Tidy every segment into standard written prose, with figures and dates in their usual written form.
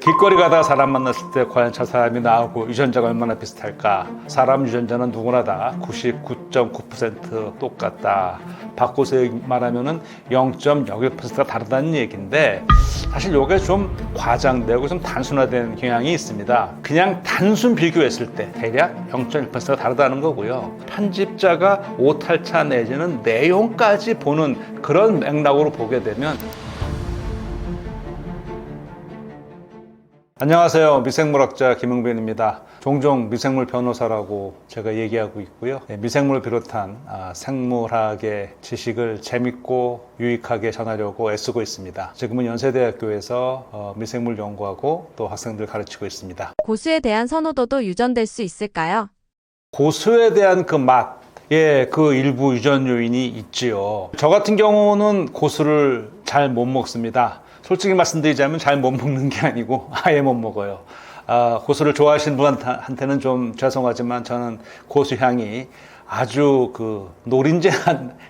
길거리 가다가 사람 만났을 때 과연 저 사람이 나하고 유전자가 얼마나 비슷할까? 사람 유전자는 누구나 다 99.9% 똑같다. 바꿔서 말하면은 0.01%가 다르다는 얘기인데, 사실 이게 좀 과장되고 좀 단순화된 경향이 있습니다. 그냥 단순 비교했을 때 대략 0.1%가 다르다는 거고요. 편집자가 오탈자 내지는 내용까지 보는 그런 맥락으로 보게 되면, 안녕하세요. 미생물학자 김흥빈입니다. 종종 미생물 변호사라고 제가 얘기하고 있고요. 미생물을 비롯한 생물학의 지식을 재밌고 유익하게 전하려고 애쓰고 있습니다. 지금은 연세대학교에서 미생물 연구하고 또 학생들 가르치고 있습니다. 고수에 대한 선호도도 유전될 수 있을까요? 고수에 대한 그 맛, 그 일부 유전 요인이 있지요. 저 같은 경우는 고수를 잘 못 먹습니다. 솔직히 말씀드리자면 잘 못 먹는 게 아니고 아예 못 먹어요. 고수를 좋아하시는 분한테는 좀 죄송하지만 저는 고수 향이 아주 노린재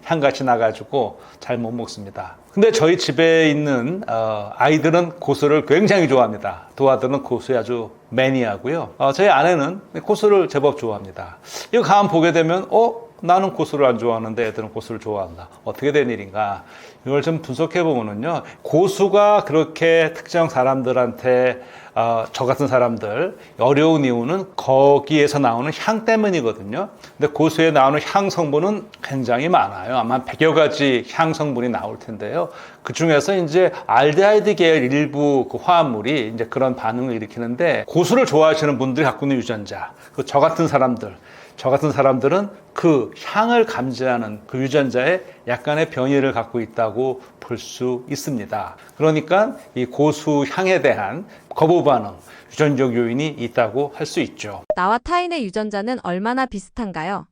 향같이 나가지고 잘 못 먹습니다. 근데 저희 집에 있는 아이들은 고수를 굉장히 좋아합니다. 두 아들은 고수에 아주 매니아고요. 저희 아내는 고수를 제법 좋아합니다. 이거 가만 보게 되면 나는 고수를 안 좋아하는데 애들은 고수를 좋아한다. 어떻게 된 일인가? 이걸 좀 분석해 보면요, 고수가 그렇게 특정 사람들한테 저 같은 사람들 어려운 이유는 거기에서 나오는 향 때문이거든요. 근데 고수에 나오는 향 성분은 굉장히 많아요. 아마 한 100여 가지 향 성분이 나올 텐데요. 그 중에서 이제 알데하이드 계열 일부 화합물이 이제 그런 반응을 일으키는데, 고수를 좋아하시는 분들이 갖고 있는 유전자, 저 같은 사람들은 그 향을 감지하는 그 유전자에 약간의 변이를 갖고 있다고 볼 수 있습니다. 그러니까 이 고수 향에 대한 거부 반응, 유전적 요인이 있다고 할 수 있죠. 나와 타인의 유전자는 얼마나 비슷한가요?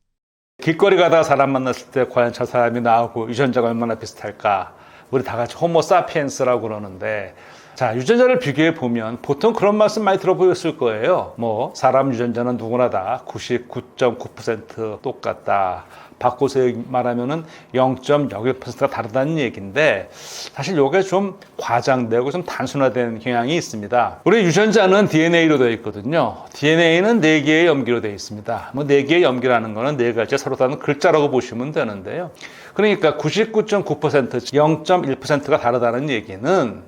길거리 가다가 사람 만났을 때 과연 저 사람이 나하고 유전자가 얼마나 비슷할까? 우리 다 같이 호모 사피엔스라고 그러는데, 자, 유전자를 비교해 보면 보통 그런 말씀 많이 들어보셨을 거예요. 사람 유전자는 누구나 다 99.9% 똑같다. 바꿔서 말하면은 0.01%가 다르다는 얘기인데, 사실 이게 좀 과장되고 좀 단순화된 경향이 있습니다. 우리 유전자는 DNA로 되어 있거든요. DNA는 4개의 염기로 되어 있습니다. 4개의 염기라는 거는 4가지 서로 다른 글자라고 보시면 되는데요. 그러니까 99.9%, 0.1%가 다르다는 얘기는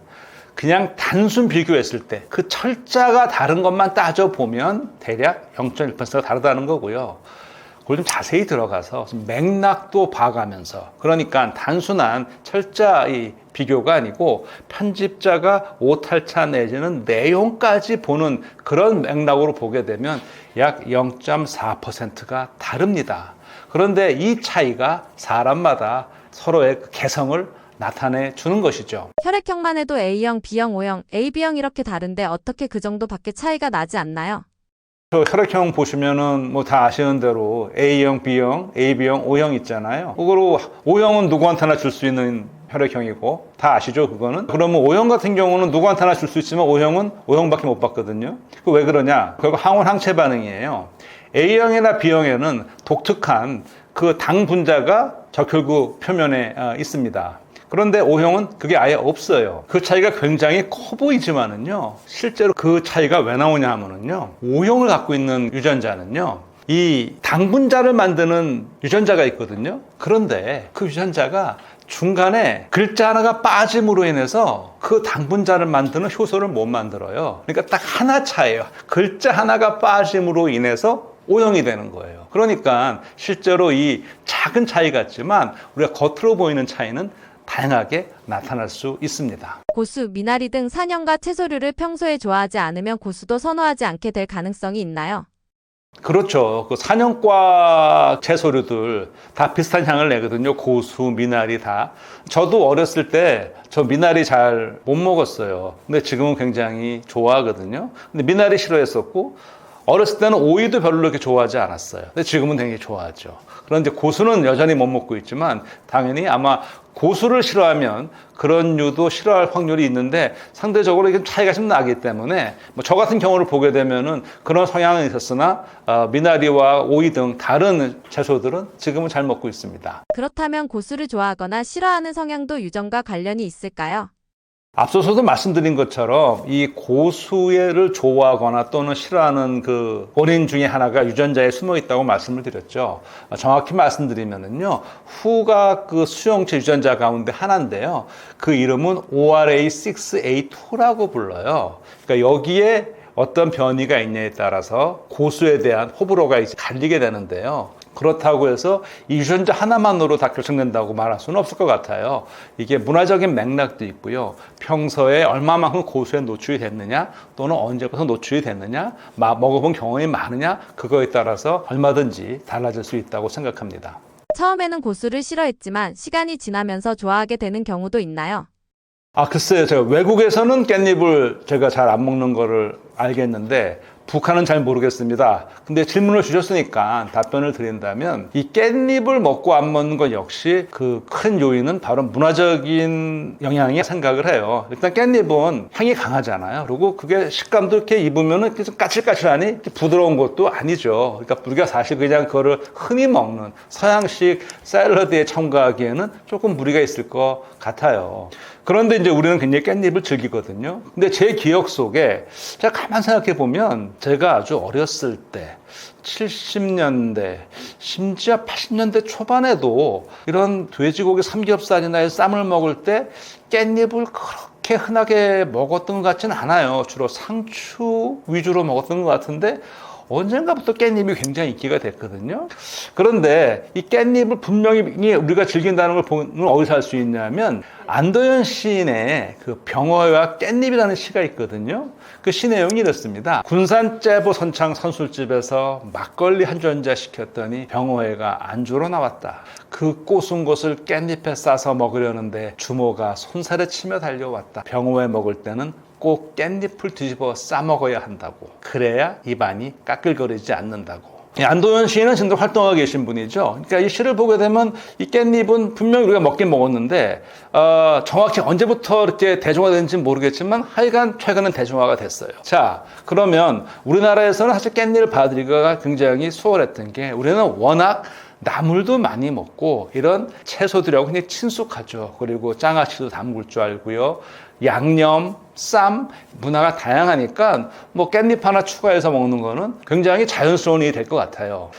그냥 단순 비교했을 때 그 철자가 다른 것만 따져보면 대략 0.1%가 다르다는 거고요. 그걸 좀 자세히 들어가서 좀 맥락도 봐가면서, 그러니까 단순한 철자 비교가 아니고 편집자가 오탈자 내지는 내용까지 보는 그런 맥락으로 보게 되면 약 0.4%가 다릅니다. 그런데 이 차이가 사람마다 서로의 개성을 나타내 주는 것이죠. 혈액형만 해도 A형, B형, O형, AB형 이렇게 다른데 어떻게 그 정도밖에 차이가 나지 않나요? 저 혈액형 보시면은 다 아시는 대로 A형, B형, AB형, O형 있잖아요. 그거로 O형은 누구한테나 줄 수 있는 혈액형이고, 다 아시죠, 그거는? 그러면 O형 같은 경우는 누구한테나 줄 수 있지만 O형은 O형밖에 못 받거든요. 그 왜 그러냐? 결국 항원 항체 반응이에요. A형이나 B형에는 독특한 그 당 분자가 적혈구 표면에 있습니다. 그런데 O형은 그게 아예 없어요. 그 차이가 굉장히 커 보이지만은요, 실제로 그 차이가 왜 나오냐 하면은요, O형을 갖고 있는 유전자는요, 이 당분자를 만드는 유전자가 있거든요. 그런데 그 유전자가 중간에 글자 하나가 빠짐으로 인해서 그 당분자를 만드는 효소를 못 만들어요. 그러니까 딱 하나 차이에요. 글자 하나가 빠짐으로 인해서 O형이 되는 거예요. 그러니까 실제로 이 작은 차이 같지만 우리가 겉으로 보이는 차이는 다양하게 나타날 수 있습니다. 고수, 미나리 등 산염과 채소류를 평소에 좋아하지 않으면 고수도 선호하지 않게 될 가능성이 있나요? 그렇죠. 그 산염과 채소류들 다 비슷한 향을 내거든요. 고수, 미나리 다. 저도 어렸을 때 저 미나리 잘 못 먹었어요. 근데 지금은 굉장히 좋아하거든요. 근데 미나리 싫어했었고, 어렸을 때는 오이도 별로 그렇게 좋아하지 않았어요. 근데 지금은 굉장히 좋아하죠. 그런데 고수는 여전히 못 먹고 있지만, 당연히 아마 고수를 싫어하면 그런 류도 싫어할 확률이 있는데, 상대적으로 이게 차이가 좀 나기 때문에 저 같은 경우를 보게 되면은 그런 성향은 있었으나 미나리와 오이 등 다른 채소들은 지금은 잘 먹고 있습니다. 그렇다면 고수를 좋아하거나 싫어하는 성향도 유전과 관련이 있을까요? 앞서서도 말씀드린 것처럼 이 고수를 좋아하거나 또는 싫어하는 그 원인 중에 하나가 유전자에 숨어 있다고 말씀을 드렸죠. 정확히 말씀드리면은요, 후가 그 수용체 유전자 가운데 하나인데요. 그 이름은 ORA6A2라고 불러요. 그러니까 여기에 어떤 변이가 있냐에 따라서 고수에 대한 호불호가 이제 갈리게 되는데요. 그렇다고 해서 이 유전자 하나만으로 다 결정된다고 말할 수는 없을 것 같아요. 이게 문화적인 맥락도 있고요. 평소에 얼마만큼 고수에 노출이 됐느냐, 또는 언제부터 노출이 됐느냐, 먹어본 경험이 많으냐, 그거에 따라서 얼마든지 달라질 수 있다고 생각합니다. 처음에는 고수를 싫어했지만 시간이 지나면서 좋아하게 되는 경우도 있나요? 글쎄요. 제가 외국에서는 깻잎을 제가 잘 안 먹는 거를 알겠는데 북한은 잘 모르겠습니다. 근데 질문을 주셨으니까 답변을 드린다면 이 깻잎을 먹고 안 먹는 것 역시 그 큰 요인은 바로 문화적인 영향이 생각을 해요. 일단 깻잎은 향이 강하잖아요. 그리고 그게 식감도 이렇게 입으면은 좀 까칠까칠하니 부드러운 것도 아니죠. 그러니까 우리가 사실 그냥 그거를 흔히 먹는 서양식 샐러드에 첨가하기에는 조금 무리가 있을 것 같아요. 그런데 이제 우리는 굉장히 깻잎을 즐기거든요. 근데 제 기억 속에 제가 가만 생각해 보면 제가 아주 어렸을 때 70년대 심지어 80년대 초반에도 이런 돼지고기 삼겹살이나 쌈을 먹을 때 깻잎을 그렇게 흔하게 먹었던 것 같지는 않아요. 주로 상추 위주로 먹었던 것 같은데 언젠가부터 깻잎이 굉장히 인기가 됐거든요. 그런데 이 깻잎을 분명히 우리가 즐긴다는 걸 보면 어디서 알 수 있냐면 안도현 시인의 그 병어와 깻잎이라는 시가 있거든요. 그 시 내용이 이렇습니다. 군산 째보 선창 선술집에서 막걸리 한 잔자 시켰더니 병어회가 안주로 나왔다. 그 꼬순 것을 깻잎에 싸서 먹으려는데 주모가 손살에 치며 달려왔다. 병어회 먹을 때는 꼭 깻잎을 뒤집어 싸 먹어야 한다고. 그래야 입안이 까끌거리지 않는다고. 안도현 시인은 지금도 활동하고 계신 분이죠. 그러니까 이 시를 보게 되면 이 깻잎은 분명히 우리가 먹긴 먹었는데 정확히 언제부터 이렇게 대중화된지는 모르겠지만 하여간 최근엔 대중화가 됐어요. 자, 그러면 우리나라에서는 사실 깻잎을 받아들이기가 굉장히 수월했던 게 우리는 워낙 나물도 많이 먹고 이런 채소들하고 굉장히 친숙하죠. 그리고 장아찌도 담글 줄 알고요. 양념, 쌈, 문화가 다양하니까 뭐 깻잎 하나 추가해서 먹는 거는 굉장히 자연스러운 일이 될 것 같아요.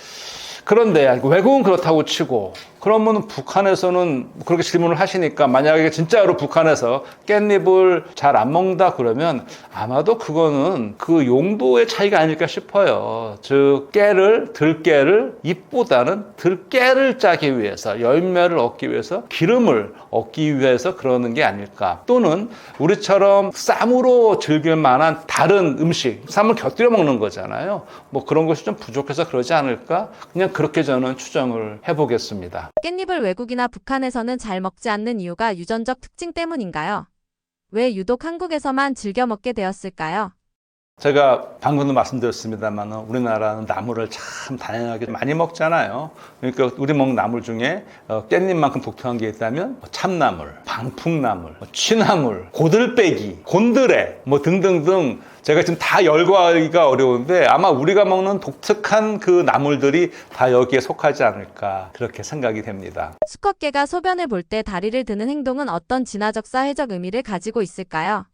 그런데 외국은 그렇다고 치고 그러면 북한에서는 그렇게 질문을 하시니까 만약에 진짜로 북한에서 깻잎을 잘 안 먹는다 그러면 아마도 그거는 그 용도의 차이가 아닐까 싶어요. 즉 들깨를 잎보다는 들깨를 짜기 위해서 열매를 얻기 위해서 기름을 얻기 위해서 그러는 게 아닐까. 또는 우리처럼 쌈으로 즐길 만한 다른 음식, 쌈을 곁들여 먹는 거잖아요. 뭐 그런 것이 좀 부족해서 그러지 않을까? 그냥 그렇게 저는 추정을 해보겠습니다. 깻잎을 외국이나 북한에서는 잘 먹지 않는 이유가 유전적 특징 때문인가요? 왜 유독 한국에서만 즐겨 먹게 되었을까요? 제가 방금도 말씀드렸습니다만 우리나라는 나물을 참 다양하게 많이 먹잖아요. 그러니까 우리 먹는 나물 중에 깻잎만큼 독특한 게 있다면 참나물, 방풍나물, 취나물, 고들빼기, 곤드레 뭐 등등등 제가 지금 다 열거하기가 어려운데 아마 우리가 먹는 독특한 그 나물들이 다 여기에 속하지 않을까 그렇게 생각이 됩니다. 수컷개가 소변을 볼 때 다리를 드는 행동은 어떤 진화적 사회적 의미를 가지고 있을까요?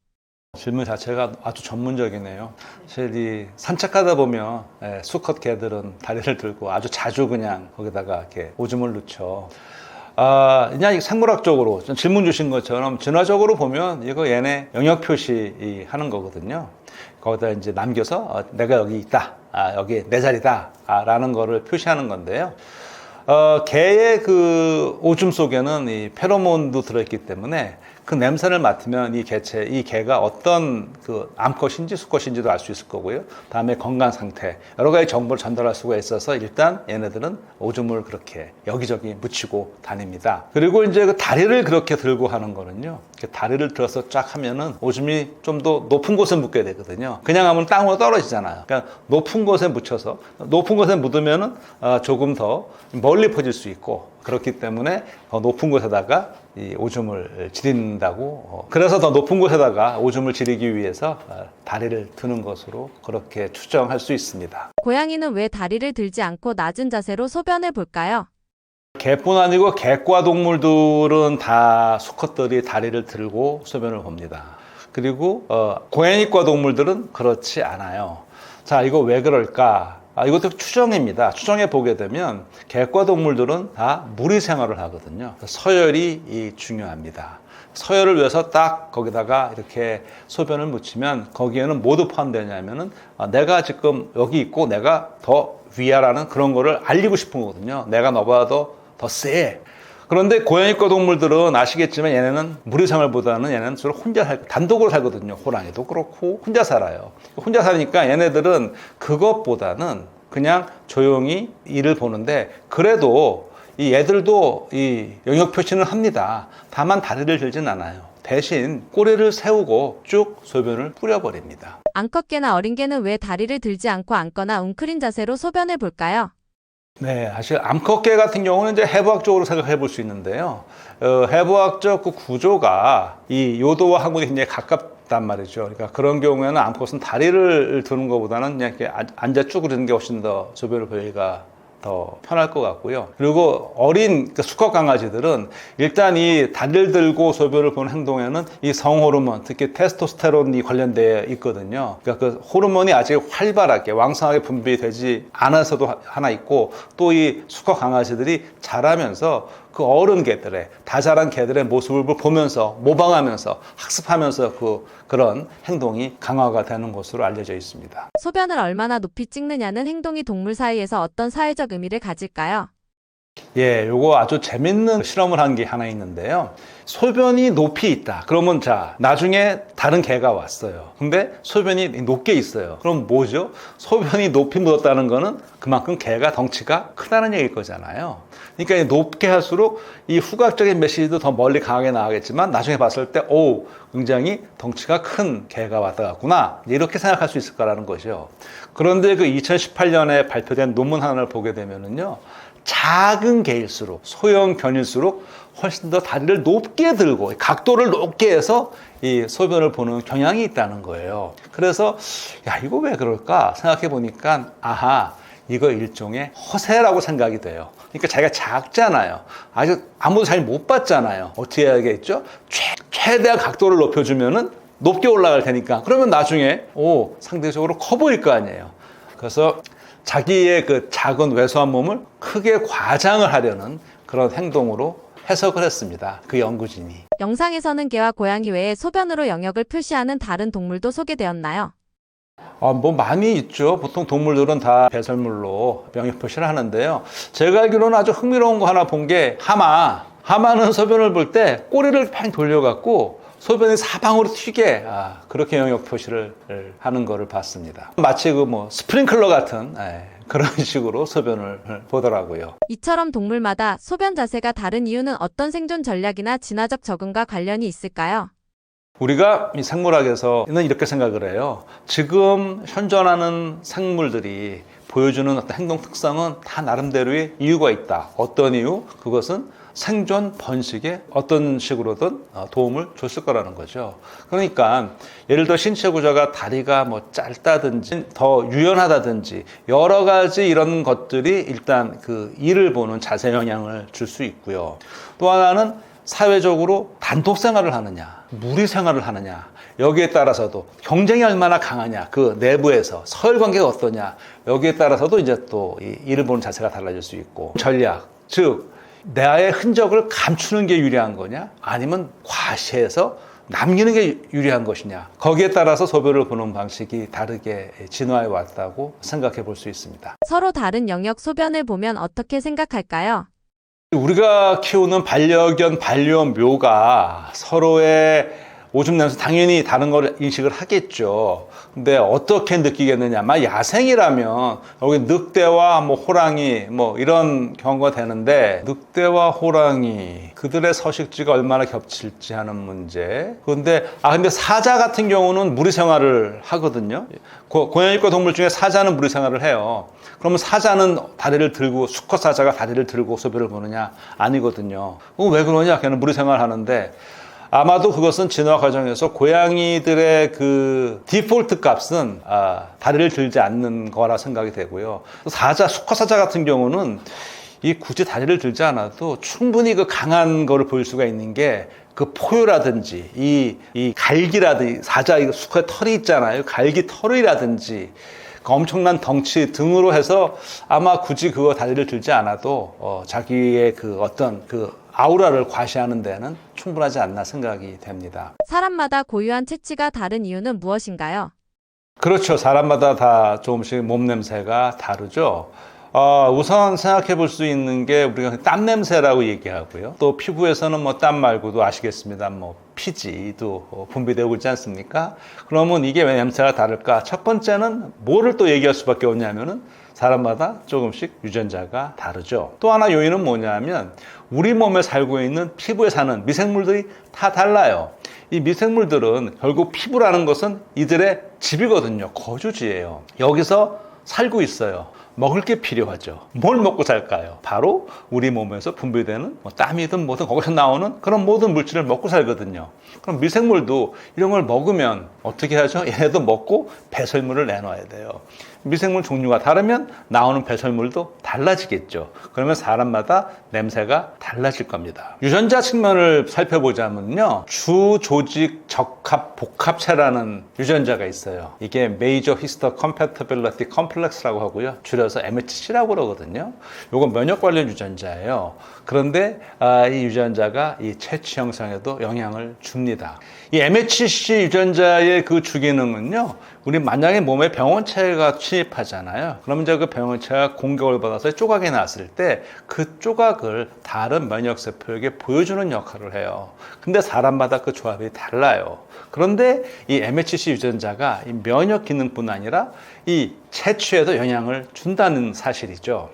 질문 자체가 아주 전문적이네요. 사실 이 산책하다 보면 수컷 개들은 다리를 들고 아주 자주 그냥 거기다가 이렇게 오줌을 넣죠. 그냥 생물학적으로 질문 주신 것처럼 진화적으로 보면 이거 얘네 영역 표시 하는 거거든요. 거기다 이제 남겨서 내가 여기 있다, 여기 내 자리다 라는 거를 표시하는 건데요. 개의 그 오줌 속에는 이 페로몬도 들어있기 때문에 그 냄새를 맡으면 이 개가 어떤 그 암컷인지 수컷인지도 알 수 있을 거고요. 다음에 건강 상태, 여러 가지 정보를 전달할 수가 있어서 일단 얘네들은 오줌을 그렇게 여기저기 묻히고 다닙니다. 그리고 이제 그 다리를 그렇게 들고 하는 거는요. 다리를 들어서 쫙 하면은 오줌이 좀 더 높은 곳에 묻게 되거든요. 그냥 하면 땅으로 떨어지잖아요. 그러니까 높은 곳에 묻혀서 높은 곳에 묻으면은 조금 더 멀리 퍼질 수 있고 그렇기 때문에 더 높은 곳에다가 이 오줌을 지린다고 그래서 더 높은 곳에다가 오줌을 지리기 위해서 다리를 드는 것으로 그렇게 추정할 수 있습니다. 고양이는 왜 다리를 들지 않고 낮은 자세로 소변을 볼까요? 개뿐 아니고 객과 동물들은 다 수컷들이 다리를 들고 소변을 봅니다. 그리고 고양이과 동물들은 그렇지 않아요. 자, 이거 왜 그럴까? 이것도 추정입니다. 추정해 보게 되면 객과 동물들은 다 무리 생활을 하거든요. 서열이 중요합니다. 서열을 위해서 딱 거기다가 이렇게 소변을 묻히면 거기에는 뭐도 포함되냐면은 내가 지금 여기 있고 내가 더 위야라는 그런 거를 알리고 싶은 거거든요. 내가 너보다 더 세. 그런데 고양이과 동물들은 아시겠지만 얘네는 무리 생활보다는 얘네는 주로 혼자 단독으로 살거든요. 호랑이도 그렇고 혼자 살아요. 혼자 사니까 얘네들은 그것보다는 그냥 조용히 일을 보는데 그래도 이 애들도 이 영역 표시는 합니다. 다만 다리를 들진 않아요. 대신 꼬리를 세우고 쭉 소변을 뿌려버립니다. 암컷개나 어린 개는 왜 다리를 들지 않고 앉거나 웅크린 자세로 소변을 볼까요? 네, 사실 암컷개 같은 경우는 이제 해부학적으로 생각해 볼 수 있는데요. 해부학적 그 구조가 이 요도와 항문이 굉장히 가깝단 말이죠. 그러니까 그런 경우에는 암컷은 다리를 드는 것보다는 그냥 이렇게 앉아 쭈그리는 게 훨씬 더 소변을 보기가 더 편할 것 같고요. 그리고 어린 수컷 강아지들은 일단 이 다리를 들고 소변을 보는 행동에는 이 성호르몬, 특히 테스토스테론이 관련되어 있거든요. 그러니까 그 호르몬이 아직 활발하게 왕성하게 분비되지 않아서도 하나 있고 또 이 수컷 강아지들이 자라면서 그 어른 개들의 다 자란 개들의 모습을 보면서 모방하면서 학습하면서 그런 행동이 강화가 되는 것으로 알려져 있습니다. 소변을 얼마나 높이 찍느냐는 행동이 동물 사이에서 어떤 사회적 의미를 가질까요? 예, 요거 아주 재밌는 실험을 한 게 하나 있는데요. 소변이 높이 있다. 그러면 자, 나중에 다른 개가 왔어요. 근데 소변이 높게 있어요. 그럼 뭐죠? 소변이 높이 묻었다는 거는 그만큼 개가 덩치가 크다는 얘기일 거잖아요. 그러니까 높게 할수록 이 후각적인 메시지도 더 멀리 강하게 나가겠지만 나중에 봤을 때, 굉장히 덩치가 큰 개가 왔다 갔구나. 이렇게 생각할 수 있을 거라는 거죠. 그런데 그 2018년에 발표된 논문 하나를 보게 되면은요. 작은 개일수록 소형 견일수록 훨씬 더 다리를 높게 들고 각도를 높게 해서 이 소변을 보는 경향이 있다는 거예요. 그래서 이거 왜 그럴까 생각해 보니까 이거 일종의 허세라고 생각이 돼요. 그러니까 자기가 작잖아요. 아직 아무도 잘 못 봤잖아요. 어떻게 해야겠죠? 최대한 각도를 높여주면은 높게 올라갈 테니까 그러면 나중에 상대적으로 커 보일 거 아니에요. 그래서 자기의 그 작은 왜소한 몸을 크게 과장을 하려는 그런 행동으로 해석을 했습니다. 그 연구진이. 영상에서는 개와 고양이 외에 소변으로 영역을 표시하는 다른 동물도 소개되었나요? 많이 있죠. 보통 동물들은 다 배설물로 영역 표시를 하는데요. 제가 알기로는 아주 흥미로운 거 하나 본 게 하마는 소변을 볼 때 꼬리를 팽 돌려갖고 소변이 사방으로 튀게 그렇게 영역 표시를 하는 거를 봤습니다. 마치 스프링클러 같은 그런 식으로 소변을 보더라고요. 이처럼 동물마다 소변 자세가 다른 이유는 어떤 생존 전략이나 진화적 적응과 관련이 있을까요? 우리가 이 생물학에서는 이렇게 생각을 해요. 지금 현존하는 생물들이 보여주는 어떤 행동 특성은 다 나름대로의 이유가 있다. 어떤 이유? 그것은 생존 번식에 어떤 식으로든 도움을 줬을 거라는 거죠. 그러니까 예를 들어 신체 구조가 다리가 짧다든지 더 유연하다든지 여러 가지 이런 것들이 일단 그 이를 보는 자세 영향을 줄 수 있고요. 또 하나는 사회적으로 단독 생활을 하느냐, 무리 생활을 하느냐, 여기에 따라서도 경쟁이 얼마나 강하냐, 그 내부에서 서열 관계가 어떠냐, 여기에 따라서도 이제 또 이 이를 보는 자세가 달라질 수 있고, 전략, 즉 나의 흔적을 감추는 게 유리한 거냐, 아니면 과시해서 남기는 게 유리한 것이냐, 거기에 따라서 소변을 보는 방식이 다르게 진화해 왔다고 생각해 볼 수 있습니다. 서로 다른 영역 소변을 보면 어떻게 생각할까요? 우리가 키우는 반려견, 반려묘가 서로의 오줌 냄새 당연히 다른 걸 인식을 하겠죠. 근데 어떻게 느끼겠느냐? 야생이라면 여기 늑대와 호랑이 이런 경우가 되는데 늑대와 호랑이 그들의 서식지가 얼마나 겹칠지 하는 문제. 근데 사자 같은 경우는 무리 생활을 하거든요. 고양이과 동물 중에 사자는 무리 생활을 해요. 그러면 사자는 다리를 들고 수컷 사자가 다리를 들고 소변을 보느냐? 아니거든요. 왜 그러냐? 걔는 무리 생활을 하는데 아마도 그것은 진화 과정에서 고양이들의 그 디폴트 값은 다리를 들지 않는 거라 생각이 되고요. 수컷 사자 같은 경우는 이 굳이 다리를 들지 않아도 충분히 그 강한 거를 보일 수가 있는 게 그 포효라든지 이 갈기라든지 사자 이 수컷 털이 있잖아요. 갈기 털이라든지 그 엄청난 덩치 등으로 해서 아마 굳이 그거 다리를 들지 않아도 자기의 그 어떤 그 아우라를 과시하는 데는 충분하지 않나 생각이 됩니다. 사람마다 고유한 체취가 다른 이유는 무엇인가요? 그렇죠. 사람마다 다 조금씩 몸 냄새가 다르죠. 우선 생각해 볼 수 있는 게 우리가 땀 냄새라고 얘기하고요. 또 피부에서는 뭐 땀 말고도 아시겠습니다. 뭐 피지도 분비되고 있지 않습니까? 그러면 이게 왜 냄새가 다를까? 첫 번째는 뭐를 또 얘기할 수밖에 없냐면은 사람마다 조금씩 유전자가 다르죠. 또 하나 요인은 뭐냐면 우리 몸에 살고 있는 피부에 사는 미생물들이 다 달라요. 이 미생물들은 결국 피부라는 것은 이들의 집이거든요. 거주지예요. 여기서 살고 있어요. 먹을 게 필요하죠. 뭘 먹고 살까요? 바로 우리 몸에서 분비되는 뭐 땀이든 뭐든 거기서 나오는 그런 모든 물질을 먹고 살거든요. 그럼 미생물도 이런 걸 먹으면 어떻게 하죠? 얘네도 먹고 배설물을 내놔야 돼요. 미생물 종류가 다르면 나오는 배설물도 달라지겠죠. 그러면 사람마다 냄새가 달라질 겁니다. 유전자 측면을 살펴보자면요. 주조직 적합 복합체라는 유전자가 있어요. 이게 Major Histocompatibility Complex라고 하고요. 줄여서 MHC라고 그러거든요. 이건 면역 관련 유전자예요. 그런데 이 유전자가 이 채취 형성에도 영향을 줍니다. 이 MHC 유전자의 그 주기능은요. 우리 만약에 몸에 병원체가 침입하잖아요. 그러면 이제 그 병원체가 공격을 받아서 조각이 났을 때 그 조각을 다른 면역세포에게 보여주는 역할을 해요. 근데 사람마다 그 조합이 달라요. 그런데 이 MHC 유전자가 이 면역 기능뿐 아니라 이 채취에도 영향을 준다는 사실이죠.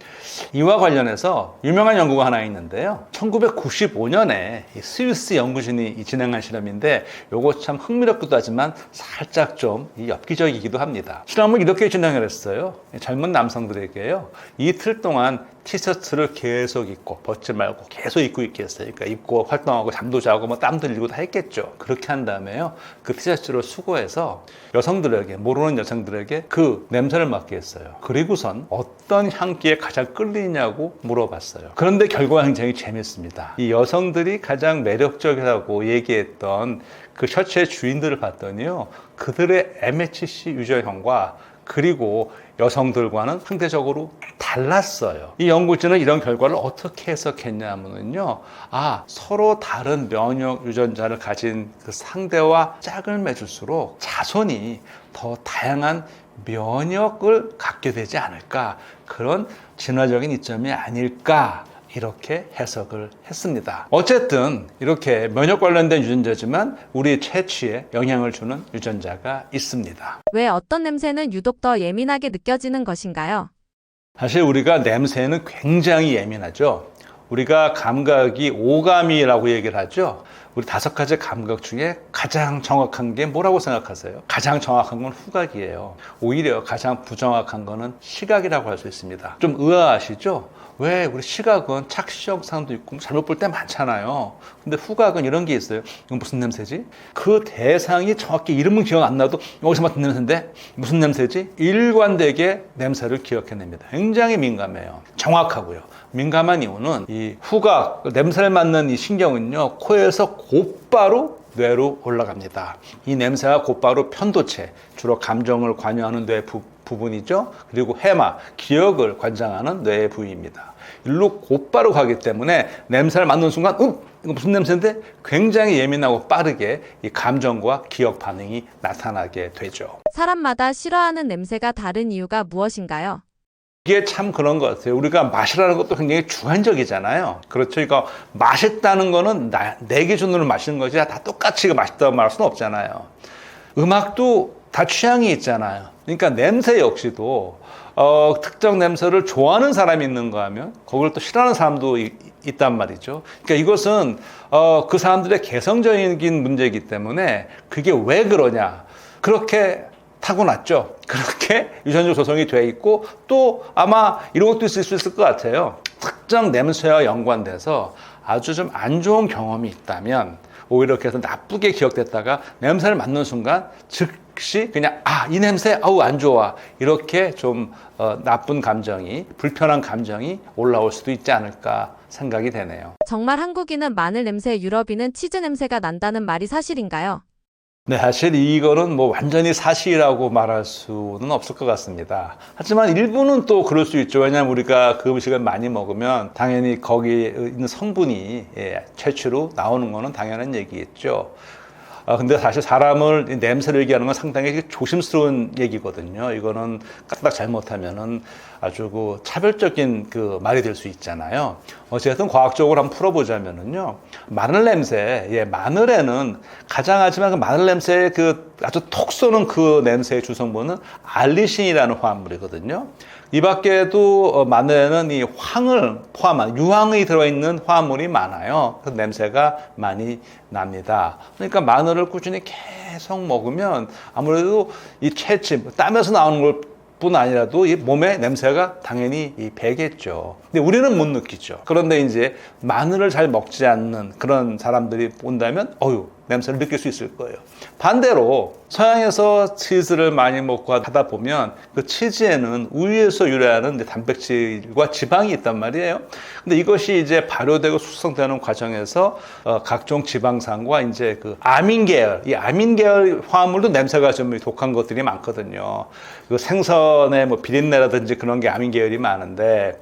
이와 관련해서 유명한 연구가 하나 있는데요. 1995년에 스위스 연구진이 진행한 실험인데 이거 참 흥미롭기도 하지만 살짝 좀 엽기적이기도 합니다. 실험을 이렇게 진행을 했어요. 젊은 남성들에게요. 이틀 동안 티셔츠를 계속 입고 벗지 말고 계속 입고 있게 했어요. 그러니까 입고 활동하고 잠도 자고 뭐 땀도 흘리고 다 했겠죠. 그렇게 한 다음에요. 그 티셔츠를 수거해서 여성들에게 모르는 여성들에게 그 냄새를 맡게 했어요. 그리고선 어떤 향기에 가장 끌리냐고 물어봤어요. 그런데 결과 굉장히 재밌습니다. 이 여성들이 가장 매력적이라고 얘기했던 그 셔츠의 주인들을 봤더니요. 그들의 MHC 유전형과 그리고 여성들과는 상대적으로 달랐어요. 이 연구진은 이런 결과를 어떻게 해석했냐면요. 서로 다른 면역 유전자를 가진 그 상대와 짝을 맺을수록 자손이 더 다양한 면역을 갖게 되지 않을까. 그런 진화적인 이점이 아닐까. 이렇게 해석을 했습니다. 어쨌든 이렇게 면역 관련된 유전자지만 우리 채취에 영향을 주는 유전자가 있습니다. 왜 어떤 냄새는 유독 더 예민하게 느껴지는 것인가요? 사실 우리가 냄새는 굉장히 예민하죠. 우리가 감각이 오감이라고 얘기를 하죠. 우리 5가지 감각 중에 가장 정확한 게 뭐라고 생각하세요? 가장 정확한 건 후각이에요. 오히려 가장 부정확한 거는 시각이라고 할 수 있습니다. 좀 의아하시죠? 왜 우리 시각은 착시 현상도 있고 잘못 볼 때 많잖아요. 근데 후각은 이런 게 있어요. 이건 무슨 냄새지? 그 대상이 정확히 이름은 기억 안 나도 여기서 맡은 냄새인데 무슨 냄새지? 일관되게 냄새를 기억해냅니다. 굉장히 민감해요. 정확하고요. 민감한 이유는 이 후각, 냄새를 맡는 이 신경은요, 코에서 곧바로 뇌로 올라갑니다. 이 냄새가 곧바로 편도체, 주로 감정을 관여하는 뇌 부분이죠. 그리고 해마, 기억을 관장하는 뇌의 부위입니다. 일로 곧바로 가기 때문에 냄새를 맡는 순간, 이거 무슨 냄새인데? 굉장히 예민하고 빠르게 이 감정과 기억 반응이 나타나게 되죠. 사람마다 싫어하는 냄새가 다른 이유가 무엇인가요? 이게 참 그런 것 같아요. 우리가 맛이라는 것도 굉장히 주관적이잖아요. 그렇죠. 그러니까 맛있다는 거는 내 기준으로 맛있는 것이 다 똑같이 맛있다고 말할 수는 없잖아요. 음악도 다 취향이 있잖아요. 그러니까 냄새 역시도 특정 냄새를 좋아하는 사람이 있는가 하면 그걸 또 싫어하는 사람도 있단 말이죠. 그러니까 이것은 그 사람들의 개성적인 문제이기 때문에 그게 왜 그러냐. 그렇게 타고났죠. 그렇게 유전적 조성이 돼 있고 또 아마 이런 것도 있을 수 있을 것 같아요. 특정 냄새와 연관돼서 아주 좀 안 좋은 경험이 있다면 오히려 그래서 나쁘게 기억됐다가 냄새를 맡는 순간 즉시 그냥 이 냄새 안 좋아 이렇게 좀 나쁜 감정이 불편한 감정이 올라올 수도 있지 않을까 생각이 되네요. 정말 한국인은 마늘 냄새, 유럽인은 치즈 냄새가 난다는 말이 사실인가요? 네, 사실 이거는 뭐 완전히 사실이라고 말할 수는 없을 것 같습니다. 하지만 일부는 또 그럴 수 있죠. 왜냐하면 우리가 그 음식을 많이 먹으면 당연히 거기에 있는 성분이 채취로 나오는 거는 당연한 얘기겠죠. 근데 사실 사람을 냄새를 얘기하는 건 상당히 조심스러운 얘기거든요. 이거는 까딱 잘못하면은 아주 그 차별적인 그 말이 될 수 있잖아요. 어쨌든 과학적으로 한번 풀어보자면은요. 마늘 냄새, 마늘에는 가장하지만 그 마늘 냄새의 그 아주 톡 쏘는 그 냄새의 주성분은 알리신이라는 화합물이거든요. 이 밖에도 마늘에는 이 황을 포함한 유황이 들어있는 화합물이 많아요. 그 냄새가 많이 납니다. 그러니까 마늘을 꾸준히 계속 먹으면 아무래도 이 채취, 땀에서 나오는 걸 뿐 아니라도 이 몸에 냄새가 당연히 배겠죠. 근데 우리는 못 느끼죠. 그런데 이제 마늘을 잘 먹지 않는 그런 사람들이 본다면 냄새를 느낄 수 있을 거예요. 반대로 서양에서 치즈를 많이 먹고 하다 보면 그 치즈에는 우유에서 유래하는 단백질과 지방이 있단 말이에요. 근데 이것이 이제 발효되고 숙성되는 과정에서 각종 지방산과 이제 그 아민 계열, 이 아민 계열 화합물도 냄새가 좀 독한 것들이 많거든요. 그 생선의 뭐 비린내라든지 그런 게 아민 계열이 많은데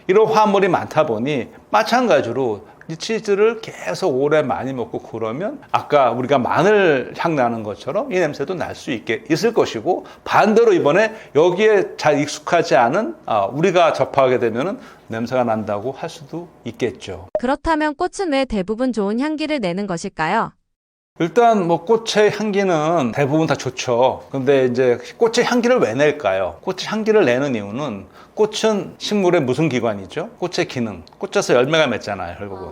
이런 화합물이 많다 보니 마찬가지로 이 치즈를 계속 오래 많이 먹고 그러면 아까 우리가 마늘 향 나는 것처럼 이 냄새도 날 수 있을 것이고 반대로 이번에 여기에 잘 익숙하지 않은 우리가 접하게 되면은 냄새가 난다고 할 수도 있겠죠. 그렇다면 꽃은 왜 대부분 좋은 향기를 내는 것일까요? 일단 뭐 꽃의 향기는 대부분 다 좋죠. 근데 이제 꽃의 향기를 왜 낼까요? 꽃의 향기를 내는 이유는 꽃은 식물의 무슨 기관이죠? 꽃의 기능. 꽃에서 열매가 맺잖아요, 결국은.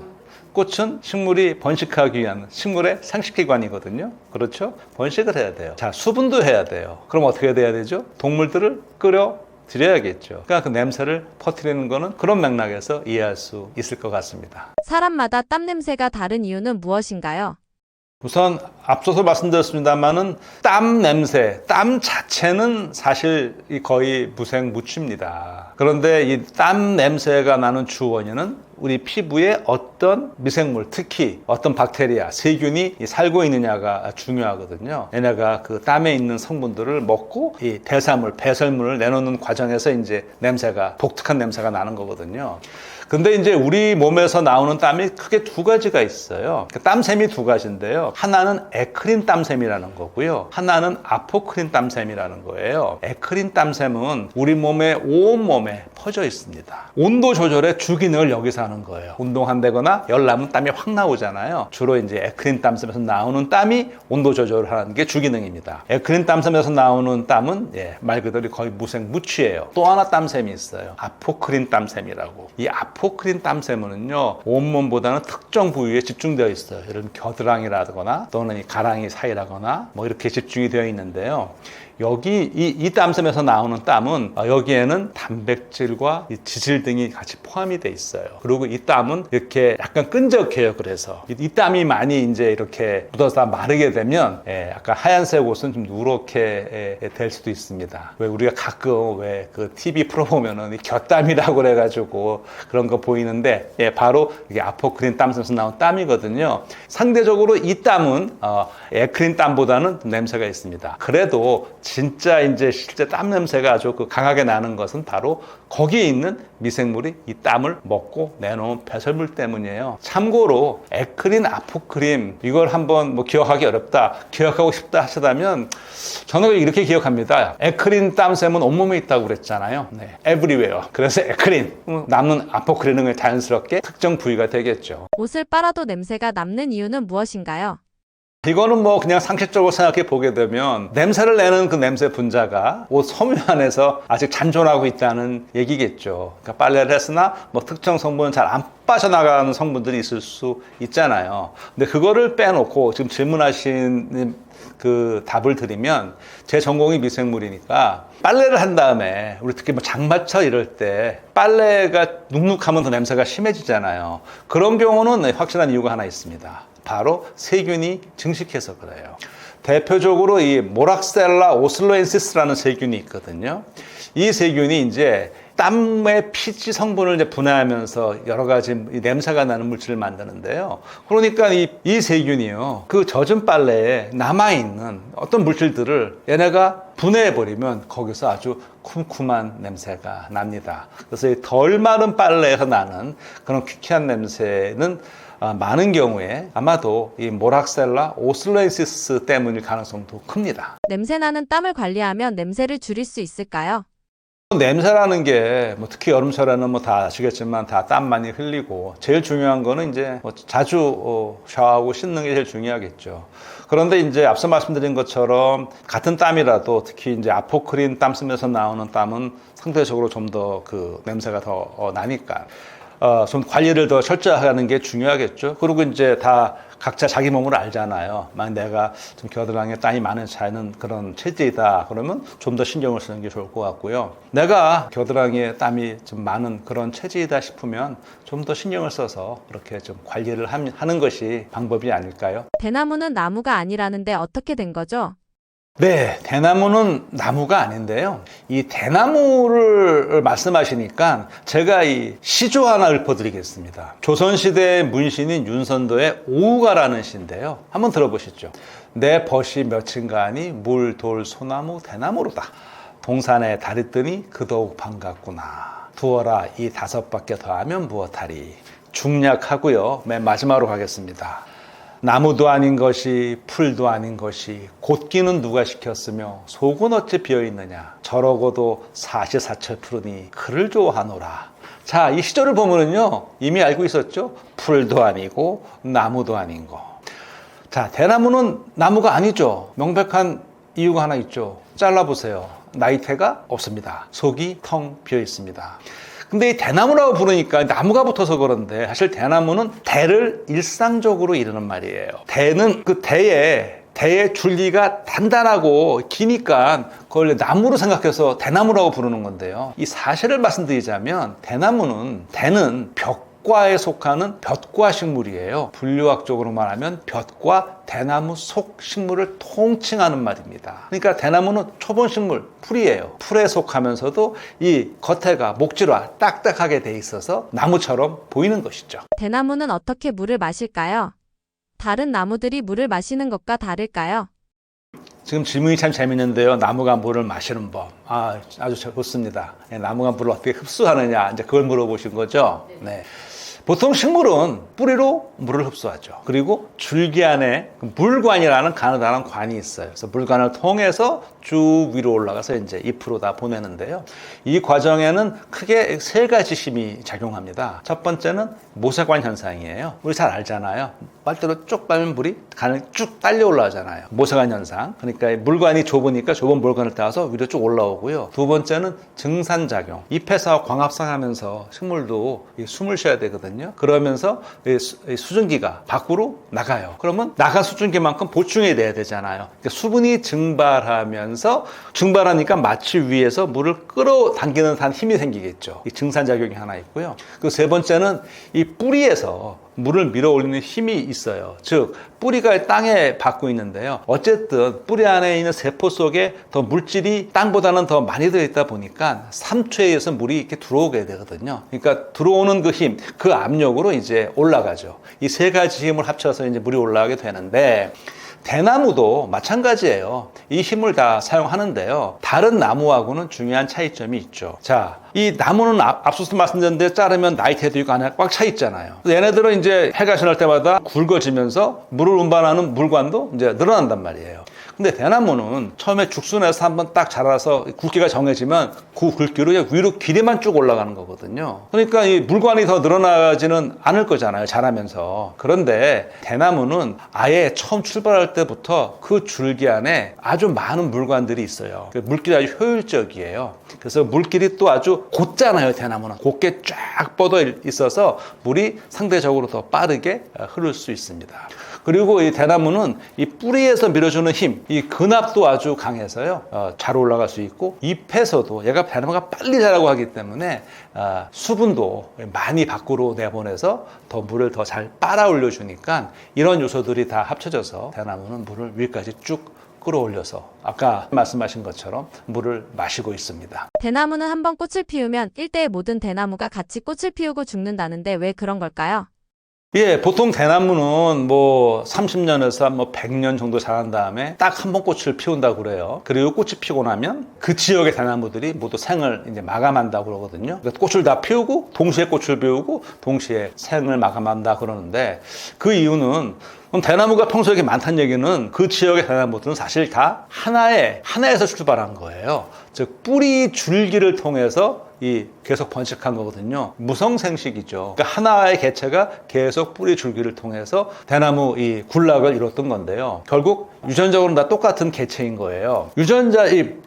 꽃은 식물이 번식하기 위한 식물의 상식기관이거든요. 그렇죠? 번식을 해야 돼요. 자, 수분도 해야 돼요. 그럼 어떻게 돼야 되죠? 동물들을 끌어 드려야겠죠. 그러니까 그 냄새를 퍼뜨리는 거는 그런 맥락에서 이해할 수 있을 것 같습니다. 사람마다 땀 냄새가 다른 이유는 무엇인가요? 우선 앞서서 말씀드렸습니다만은 땀 냄새, 땀 자체는 사실 거의 무색무취입니다. 그런데 이 땀 냄새가 나는 주 원인은 우리 피부에 어떤 미생물, 특히 어떤 박테리아, 세균이 살고 있느냐가 중요하거든요. 얘네가 그 땀에 있는 성분들을 먹고 이 대사물, 배설물을 내놓는 과정에서 이제 냄새가, 독특한 냄새가 나는 거거든요. 근데 이제 우리 몸에서 나오는 땀이 크게 두 가지가 있어요. 땀샘이 두 가지인데요. 하나는 에크린 땀샘이라는 거고요. 하나는 아포크린 땀샘이라는 거예요. 에크린 땀샘은 우리 몸의 온몸에 퍼져 있습니다. 온도 조절의 주기능을 여기서 하는 거예요. 운동한다거나 열 나면 땀이 확 나오잖아요. 주로 이제 에크린 땀샘에서 나오는 땀이 온도 조절을 하는 게 주기능입니다. 에크린 땀샘에서 나오는 땀은 말 그대로 거의 무색무취예요. 또 하나 땀샘이 있어요. 아포크린 땀샘이라고. 이 아포크린 땀샘은요, 온몸보다는 특정 부위에 집중되어 있어요. 예를 들면 겨드랑이라거나 또는 이 가랑이 사이라거나 뭐 이렇게 집중이 되어 있는데요. 여기 이 땀샘에서 나오는 땀은 여기에는 단백질과 이 지질 등이 같이 포함이 돼 있어요. 그리고 이 땀은 이렇게 약간 끈적해요. 그래서 이 땀이 많이 이제 이렇게 묻어서 마르게 되면 약간 하얀색 옷은 좀 누렇게 될 수도 있습니다. 왜 우리가 가끔 왜 그 TV 프로 보면은 이 곁땀이라고 그래가지고 그런 거 보이는데 바로 이게 아포크린 땀샘에서 나온 땀이거든요. 상대적으로 이 땀은 에크린 땀보다는 냄새가 있습니다. 그래도 진짜 이제 실제 땀 냄새가 아주 강하게 나는 것은 바로 거기에 있는 미생물이 이 땀을 먹고 내놓은 배설물 때문이에요. 참고로 에크린, 아포크린 이걸 한번 뭐 기억하기 어렵다, 기억하고 싶다 하시다면 저는 이렇게 기억합니다. 에크린 땀샘은 온몸에 있다고 그랬잖아요. everywhere. 그래서 에크린, 남는 아포크린은 자연스럽게 특정 부위가 되겠죠. 옷을 빨아도 냄새가 남는 이유는 무엇인가요? 이거는 뭐 그냥 상식적으로 생각해 보게 되면 냄새를 내는 그 냄새 분자가 옷 섬유 안에서 아직 잔존하고 있다는 얘기겠죠. 그러니까 빨래를 했으나 뭐 특정 성분은 잘 안 빠져나가는 성분들이 있을 수 있잖아요. 근데 그거를 빼놓고 지금 질문하신 그 답을 드리면 제 전공이 미생물이니까 빨래를 한 다음에 우리 특히 뭐 장마철 이럴 때 빨래가 눅눅하면 더 냄새가 심해지잖아요. 그런 경우는 확실한 이유가 하나 있습니다. 바로 세균이 증식해서 그래요. 대표적으로 이 모락셀라 오슬로엔시스라는 세균이 있거든요. 이 세균이 이제 땀의 피지 성분을 이제 분해하면서 여러 가지 냄새가 나는 물질을 만드는데요. 그러니까 이 세균이요, 그 젖은 빨래에 남아있는 어떤 물질들을 얘네가 분해해버리면 거기서 아주 쿰쿰한 냄새가 납니다. 그래서 이 덜 마른 빨래에서 나는 그런 퀴퀴한 냄새는 많은 경우에 아마도 이 모락셀라 오슬로엔시스 때문일 가능성도 큽니다. 냄새나는 땀을 관리하면 냄새를 줄일 수 있을까요? 냄새라는 게 특히 여름철에는 다 아시겠지만 다 땀 많이 흘리고 제일 중요한 거는 이제 자주 샤워하고 씻는 게 제일 중요하겠죠. 그런데 이제 앞서 말씀드린 것처럼 같은 땀이라도 특히 이제 아포크린 땀 쓰면서 나오는 땀은 상대적으로 좀 더 그 냄새가 더 나니까 좀 관리를 더 철저하게 하는 게 중요하겠죠. 그리고 이제 다 각자 자기 몸을 알잖아요. 만약 내가 좀 겨드랑이에 땀이 많은 차이는 그런 체질이다 그러면 좀 더 신경을 쓰는 게 좋을 것 같고요. 내가 겨드랑이에 땀이 좀 많은 그런 체질이다 싶으면 좀 더 신경을 써서 그렇게 좀 관리를 하는 것이 방법이 아닐까요? 대나무는 나무가 아니라는데 어떻게 된 거죠? 네, 대나무는 나무가 아닌데요. 이 대나무를 말씀하시니까 제가 이 시조 하나 읊어드리겠습니다. 조선시대의 문신인 윤선도의 오우가라는 시인데요. 한번 들어보시죠. 내 벗이 몇인가하니 물, 돌, 소나무, 대나무로다. 동산에 달이 뜨니 그더욱 반갑구나. 두어라 이 5밖에 더하면 무엇하리. 중략하고요. 맨 마지막으로 가겠습니다. 나무도 아닌 것이 풀도 아닌 것이 곧기는 누가 시켰으며 속은 어찌 비어있느냐. 저러고도 사시사철 푸르니 그를 좋아하노라. 자, 이 시절을 보면은요 이미 알고 있었죠. 풀도 아니고 나무도 아닌 거. 자, 대나무는 나무가 아니죠. 명백한 이유가 하나 있죠. 잘라보세요. 나이테가 없습니다. 속이 텅 비어 있습니다. 근데 이 대나무라고 부르니까 나무가 붙어서 그런데 사실 대나무는 대를 일상적으로 이르는 말이에요. 대는 그 대의 줄기가 단단하고 기니까 그걸 나무로 생각해서 대나무라고 부르는 건데요. 이 사실을 말씀드리자면 대는 벽과에 속하는 벽과 식물이에요. 분류학적으로 말하면 벽과 대나무 속 식물을 통칭하는 말입니다. 그러니까 대나무는 초본 식물, 풀이에요. 풀에 속하면서도 이 겉에가 목질화 딱딱하게 돼 있어서 나무처럼 보이는 것이죠. 대나무는 어떻게 물을 마실까요? 다른 나무들이 물을 마시는 것과 다를까요? 지금 질문이 참 재밌는데요. 나무가 물을 마시는 법. 아주 좋습니다. 나무가 물을 어떻게 흡수하느냐. 이제 그걸 물어보신 거죠? 네. 보통 식물은 뿌리로 물을 흡수하죠. 그리고 줄기 안에 물관이라는 가느다란 관이 있어요. 그래서 물관을 통해서 쭉 위로 올라가서 이제 잎으로 다 보내는데요. 이 과정에는 크게 3가지 힘이 작용합니다. 첫 번째는 모세관 현상이에요. 우리 잘 알잖아요. 빨대로 쭉 빨면 물이 간을 쭉 딸려 올라가잖아요. 모세관 현상. 그러니까 물관이 좁으니까 좁은 물관을 따서 위로 쭉 올라오고요. 두 번째는 증산작용. 잎에서 광합성하면서 식물도 숨을 쉬어야 되거든요. 그러면서 수증기가 밖으로 나가요. 그러면 나간 수증기만큼 보충해 내야 되잖아요. 그러니까 수분이 증발하니까 마치 위에서 물을 끌어당기는 한 힘이 생기겠죠. 이 증산작용이 하나 있고요. 그 세 번째는 이 뿌리에서 물을 밀어 올리는 힘이 있어요. 즉 뿌리가 땅에 받고 있는데요. 어쨌든 뿌리 안에 있는 세포 속에 더 물질이 땅보다는 더 많이 들어있다 보니까 3초에 의해서 물이 이렇게 들어오게 되거든요. 그러니까 들어오는 그 힘, 그 압력으로 이제 올라가죠. 이 3가지 힘을 합쳐서 이제 물이 올라가게 되는데 대나무도 마찬가지예요. 이 힘을 다 사용하는데요. 다른 나무하고는 중요한 차이점이 있죠. 자, 이 나무는 앞서서 말씀드렸는데 자르면 나이테도 있고 안에 꽉 차 있잖아요. 얘네들은 이제 해가 지날 때마다 굵어지면서 물을 운반하는 물관도 이제 늘어난단 말이에요. 근데 대나무는 처음에 죽순에서 한번 딱 자라서 굵기가 정해지면 그 굵기로 위로 길이만 쭉 올라가는 거거든요. 그러니까 이 물관이 더 늘어나지는 않을 거잖아요. 자라면서. 그런데 대나무는 아예 처음 출발할 때부터 그 줄기 안에 아주 많은 물관들이 있어요. 물길이 아주 효율적이에요. 그래서 물길이 또 아주 곧잖아요. 대나무는 곧게 쫙 뻗어 있어서 물이 상대적으로 더 빠르게 흐를 수 있습니다. 그리고 이 대나무는 이 뿌리에서 밀어주는 힘, 이 근압도 아주 강해서요. 잘 올라갈 수 있고 잎에서도 얘가 대나무가 빨리 자라고 하기 때문에 수분도 많이 밖으로 내보내서 더 물을 더 잘 빨아 올려주니까 이런 요소들이 다 합쳐져서 대나무는 물을 위까지 쭉 끌어올려서 아까 말씀하신 것처럼 물을 마시고 있습니다. 대나무는 한번 꽃을 피우면 일대의 모든 대나무가 같이 꽃을 피우고 죽는다는데 왜 그런 걸까요? 예, 보통 대나무는 뭐 30년에서 뭐 100년 정도 자란 다음에 딱 한 번 꽃을 피운다고 그래요. 그리고 꽃이 피고 나면 그 지역의 대나무들이 모두 생을 이제 마감한다고 그러거든요. 그러니까 꽃을 다 피우고 동시에 꽃을 피우고 동시에 생을 마감한다 그러는데 그 이유는 대나무가 평소에 이렇게 많다는 얘기는 그 지역의 대나무들은 사실 다 하나에서 출발한 거예요. 즉 뿌리 줄기를 통해서 계속 번식한 거거든요. 무성생식이죠. 그러니까 하나의 개체가 계속 뿌리 줄기를 통해서 대나무 이 군락을 이뤘던 건데요. 결국 유전적으로는 다 똑같은 개체인 거예요.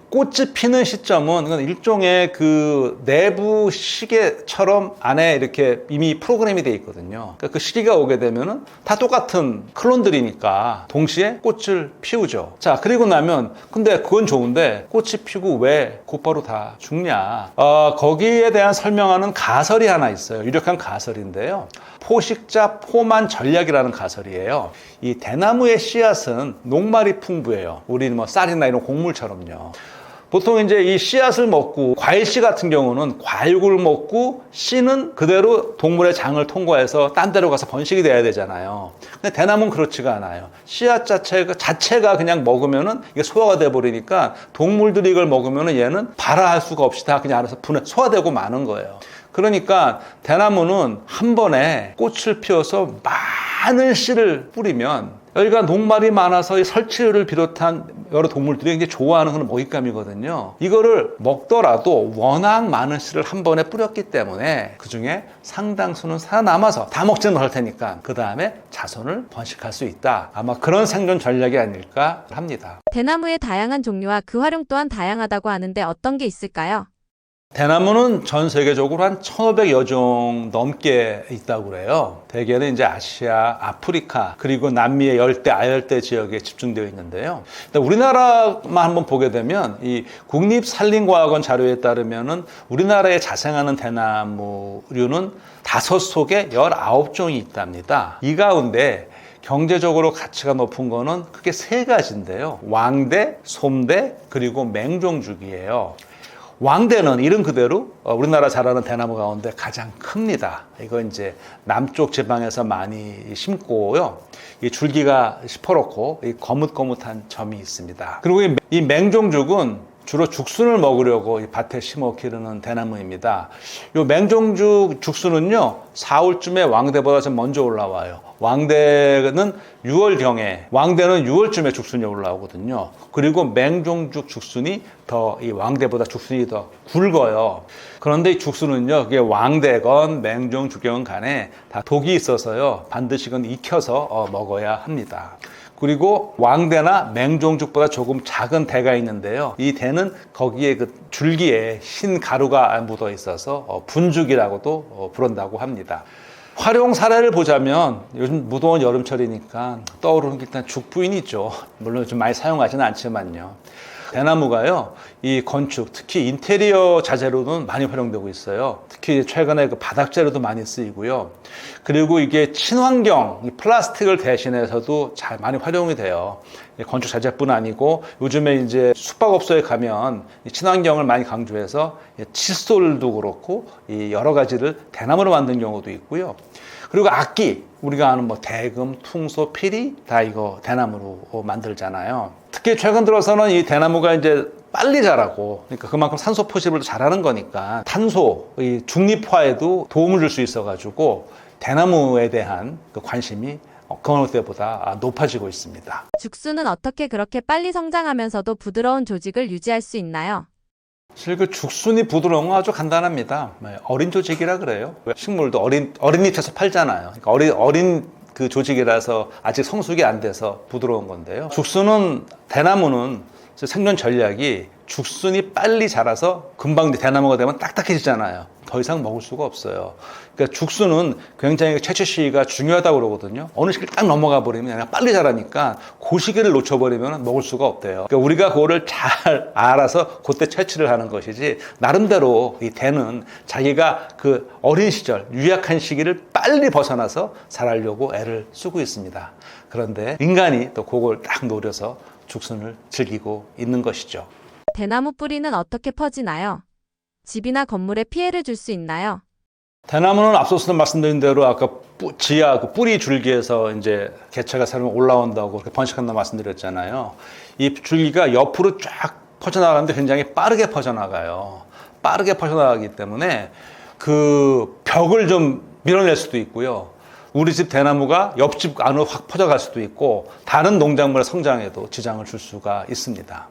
꽃이 피는 시점은 일종의 그 내부 시계처럼 안에 이렇게 이미 프로그램이 되어 있거든요. 그러니까 그 시기가 오게 되면은 다 똑같은 클론들이니까 동시에 꽃을 피우죠. 자, 그리고 나면 근데 그건 좋은데 꽃이 피고 왜 곧바로 다 죽냐? 거기에 대한 설명하는 가설이 하나 있어요. 유력한 가설인데요. 포식자 포만 전략이라는 가설이에요. 이 대나무의 씨앗은 녹말이 풍부해요. 우리 뭐 쌀이나 이런 곡물처럼요. 보통 이제 이 씨앗을 먹고 과일씨 같은 경우는 과육을 먹고 씨는 그대로 동물의 장을 통과해서 딴 데로 가서 번식이 돼야 되잖아요. 근데 대나무는 그렇지가 않아요. 씨앗 자체가 그냥 먹으면은 이게 소화가 돼 버리니까 동물들이 이걸 먹으면은 얘는 발화할 수가 없이 다 그냥 알아서 소화되고 마는 거예요. 그러니까 대나무는 한 번에 꽃을 피워서 많은 씨를 뿌리면 여기가 녹말이 많아서 이 설치류를 비롯한 여러 동물들이 굉장히 좋아하는 그런 먹잇감이거든요. 이거를 먹더라도 워낙 많은 씨를 한 번에 뿌렸기 때문에 그중에 상당수는 살아남아서 다 먹지는 못할 테니까 그 다음에 자손을 번식할 수 있다. 아마 그런 생존 전략이 아닐까 합니다. 대나무의 다양한 종류와 그 활용 또한 다양하다고 하는데 어떤 게 있을까요? 대나무는 전 세계적으로 한 1,500여 종 넘게 있다고 그래요. 대개는 이제 아시아, 아프리카, 그리고 남미의 열대, 아열대 지역에 집중되어 있는데요. 우리나라만 한번 보게 되면 이 국립산림과학원 자료에 따르면은 우리나라에 자생하는 대나무류는 5속에 19종이 있답니다. 이 가운데 경제적으로 가치가 높은 거는 크게 3가지인데요. 왕대, 솜대, 그리고 맹종죽이에요. 왕대는 이름 그대로 우리나라 자라는 대나무 가운데 가장 큽니다. 이거 이제 남쪽 지방에서 많이 심고요. 이 줄기가 시퍼렇고 이 거뭇거뭇한 점이 있습니다. 그리고 이 맹종죽은 주로 죽순을 먹으려고 이 밭에 심어 기르는 대나무입니다. 이 맹종죽 죽순은요, 4월쯤에 왕대보다 좀 먼저 올라와요. 왕대는 6월경에, 왕대는 6월쯤에 죽순이 올라오거든요. 그리고 맹종죽 죽순이 이 왕대보다 죽순이 더 굵어요. 그런데 이 죽순은요, 그게 왕대건 맹종죽이건 간에 다 독이 있어서요, 반드시 그건 익혀서 먹어야 합니다. 그리고 왕대나 맹종죽보다 조금 작은 대가 있는데요. 이 대는 거기에 그 줄기에 흰 가루가 묻어 있어서 분죽이라고도 부른다고 합니다. 활용 사례를 보자면 요즘 무더운 여름철이니까 떠오르는 게 일단 죽부인이 있죠. 물론 좀 많이 사용하지는 않지만요. 대나무가요, 이 건축, 특히 인테리어 자재로는 많이 활용되고 있어요. 특히 최근에 그 바닥재로도 많이 쓰이고요. 그리고 이게 친환경, 이 플라스틱을 대신해서도 잘 많이 활용이 돼요. 건축 자재뿐 아니고 요즘에 이제 숙박업소에 가면 친환경을 많이 강조해서 칫솔도 그렇고 이 여러 가지를 대나무로 만든 경우도 있고요. 그리고 악기, 우리가 아는 뭐 대금, 퉁소, 피리 다 이거 대나무로 만들잖아요. 특히 최근 들어서는 이 대나무가 이제 빨리 자라고, 그러니까 그만큼 산소 포집을 잘하는 거니까 탄소, 이 중립화에도 도움을 줄 수 있어가지고 대나무에 대한 그 관심이 그 어느 때보다 높아지고 있습니다. 죽순은 어떻게 그렇게 빨리 성장하면서도 부드러운 조직을 유지할 수 있나요? 사실 그 죽순이 부드러운 건 아주 간단합니다. 어린 조직이라 그래요. 식물도 어린 잎에서 팔잖아요. 그러니까 어린 그 조직이라서 아직 성숙이 안 돼서 부드러운 건데요. 대나무는 생존 전략이 죽순이 빨리 자라서 금방 대나무가 되면 딱딱해지잖아요. 더 이상 먹을 수가 없어요. 그러니까 죽순은 굉장히 채취 시기가 중요하다고 그러거든요. 어느 시기를 딱 넘어가 버리면 그냥 빨리 자라니까 그 시기를 놓쳐버리면 먹을 수가 없대요. 그러니까 우리가 그거를 잘 알아서 그때 채취를 하는 것이지, 나름대로 이 대는 자기가 그 어린 시절, 유약한 시기를 빨리 벗어나서 자라려고 애를 쓰고 있습니다. 그런데 인간이 또 그걸 딱 노려서 죽순을 즐기고 있는 것이죠. 대나무 뿌리는 어떻게 퍼지나요? 집이나 건물에 피해를 줄 수 있나요? 대나무는 앞서서 말씀드린 대로 아까 지하 그 뿌리 줄기에서 이제 개체가 새로 올라온다고 그렇게 번식한다고 말씀드렸잖아요. 이 줄기가 옆으로 쫙 퍼져나가는데 굉장히 빠르게 퍼져나가요. 빠르게 퍼져나가기 때문에 그 벽을 좀 밀어낼 수도 있고요. 우리 집 대나무가 옆집 안으로 확 퍼져갈 수도 있고, 다른 농작물의 성장에도 지장을 줄 수가 있습니다.